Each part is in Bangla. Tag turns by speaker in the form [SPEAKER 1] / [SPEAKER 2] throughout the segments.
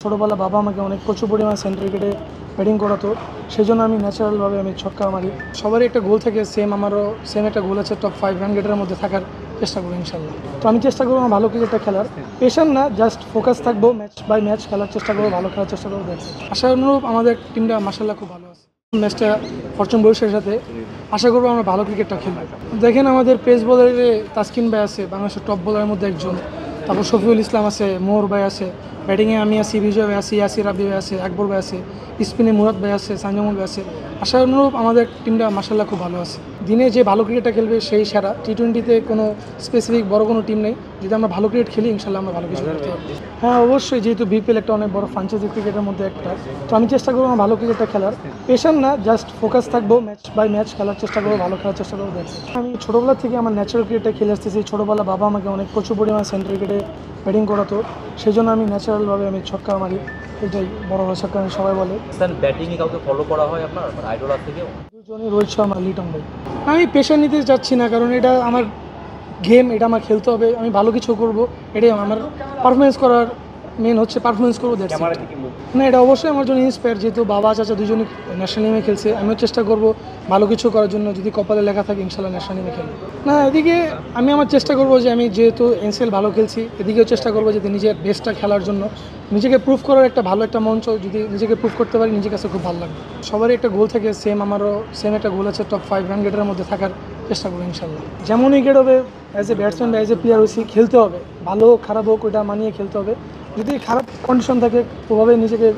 [SPEAKER 1] ছোটোবেলা বাবা আমাকে অনেক প্রচুর পরিমাণে সেন্টার ক্রিকেটে ব্যাটিং করাতো, সেই জন্য আমি ন্যাচারালভাবে আমি ছক্কা মারি। সবারই একটা গোল থাকে, আমারও সেম একটা গোল আছে, টপ 5 রান গেটের মধ্যে থাকার চেষ্টা করবো ইনশাল্লাহ। তো আমি চেষ্টা করবো আমার ভালো ক্রিকেটটা খেলার, পেশার না, জাস্ট ফোকাস থাকবো, ম্যাচ বাই ম্যাচ খেলার চেষ্টা করবো, ভালো খেলার চেষ্টা করবো। আশা অনুরূপ আমাদের টিমটা মাশাআল্লাহ খুব ভালো আছে। ম্যাচটা ফরচুন বরিশালের সাথে, আশা করবো আমরা ভালো ক্রিকেটটা খেলবো। দেখেন আমাদের পেস বোলারে তাসকিন ভাই আছে, বাংলাদেশের টপ বোলারের মধ্যে একজন, তারপর শফিউল ইসলাম আছে, মোহর ভাই আছে, ব্যাটিংয়ে আমি আছি, বিজয় ভাই আছি, ইয়াসির রাব্বি ভাই আছে, আকবর ভাই আছে, স্পিনে মুরাদ ভাই আছে, সানজামুল ভাই আছে। আশা অনুরূপ আমাদের টিমটা মাশাআল্লাহ খুব ভালো আছে। দিনে যে ভালো ক্রিকেটটা খেলবে সেই সেরা। টি-20তে কোনো স্পেসিফিক বড় কোনো টিম নেই, যদি আমরা ভালো ক্রিকেট খেলি ইনশাল্লাহ আমরা ভালো কিছু করতে পারবো। হ্যাঁ অবশ্যই, যেহেতু বিপিএল একটা অনেক বড় ফ্র্যাঞ্চাইজি ক্রিকেটের মধ্যে একটা, তো আমি চেষ্টা করবো আমার ভালো ক্রিকেটটা খেলার, পেশার না, জাস্ট ফোকাস থাকবো, ম্যাচ বাই ম্যাচ খেলার চেষ্টা করবো, ভালো খেলার চেষ্টা করবো। আমি ছোটোবেলা থেকে আমার ন্যাচারাল ক্রিকেটটা খেলে আসতেছি। ছোটোবেলা বাবা আমাকে অনেক প্রচুর পরিমাণে সেন্টার ক্রিকেটে ব্যাটিং করাতো, সেই জন্য আমি ন্যাচারালভাবে আমি ছক্কা মারি, এটাই বড় বড় ছক্কা সবাই বলে।
[SPEAKER 2] ব্যাটিংয়ে কাউকে ফলো করা হয় আপনার আইডল আছে কেউ?
[SPEAKER 1] দুজনই, রোহিত শর্মা, লিটন ভাই। আমি পেশা নিতে চাচ্ছি না, কারণ এটা আমার গেম, এটা আমার খেলতে হবে, আমি ভালো কিছু করব, এটাই আমার পারফরমেন্স করার মেন হচ্ছে, পারফরমেন্স করবো। না, এটা অবশ্যই আমার জন্য ইন্সপায়ার, যেহেতু বাবা চাচা দুজনই ন্যাশনাল টিমে খেলছে, আমিও চেষ্টা করব ভালো কিছু করার জন্য, যদি কপালে লেখা থাকে ইনশাল্লাহ ন্যাশনাল টিমে খেলবো। না, এদিকে আমি আমার চেষ্টা করব যে আমি যেহেতু এনসিএল ভালো খেলছি, এদিকেও চেষ্টা করবো যে নিজের বেস্টটা খেলার জন্য, নিজেকে প্রুভ করার একটা ভালো একটা মঞ্চ, যদি নিজেকে প্রুভ করতে পারি নিজের কাছে খুব ভালো লাগবে। সবারই একটা গোল থাকে, আমারও সেম একটা গোল আছে, টপ 5 রান গেটের মধ্যে থাকার চেষ্টা করবো ইনশাল্লাহ। যেমন উইকেট হবে, অ্যাজ এ ব্যাটসম্যান বা অ্যাজ এ প্লেয়ার হয়েছি, খেলতে হবে, ভালো খারাপ হোক ওটা মানিয়ে খেলতে হবে। যদি খারাপ কন্ডিশন থাকে ওভাবে নিজেকে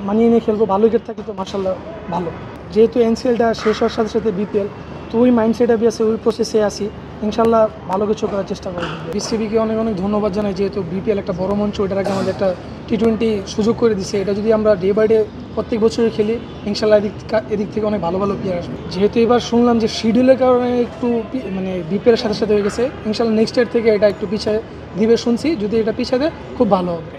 [SPEAKER 1] মানিয়ে নিয়ে খেলবো, ভালো উইকেট থাকে তো মাশাআল্লাহ ভালো। যেহেতু এনসিএলটা শেষ হওয়ার সাথে সাথে বিপিএল, তো ওই মাইন্ডসেট আমি আছে, ওই প্রসেসে আসি, ইনশাল্লাহ ভালো কিছু করার চেষ্টা করবো। বিসিবিকে অনেক অনেক ধন্যবাদ জানাই, যেহেতু বিপিএল একটা বড় মঞ্চ, ওইটার আগে আমাদের একটা টি-20 সুযোগ করে দিছে। এটা যদি আমরা ডে বাই ডে প্রত্যেক বছরই খেলি ইনশাল্লাহ এদিক থেকে অনেক ভালো ভালো প্লেয়ার আসবে। যেহেতু এবার শুনলাম যে শিডিউলের কারণে একটু মানে বিপিএলের সাথে সাথে হয়ে গেছে, ইনশাল্লাহ নেক্সট ইয়ার থেকে এটা একটু পিছিয়ে দিবে শুনছি, যদি এটা পিছিয়ে দেয় খুব ভালো হবে।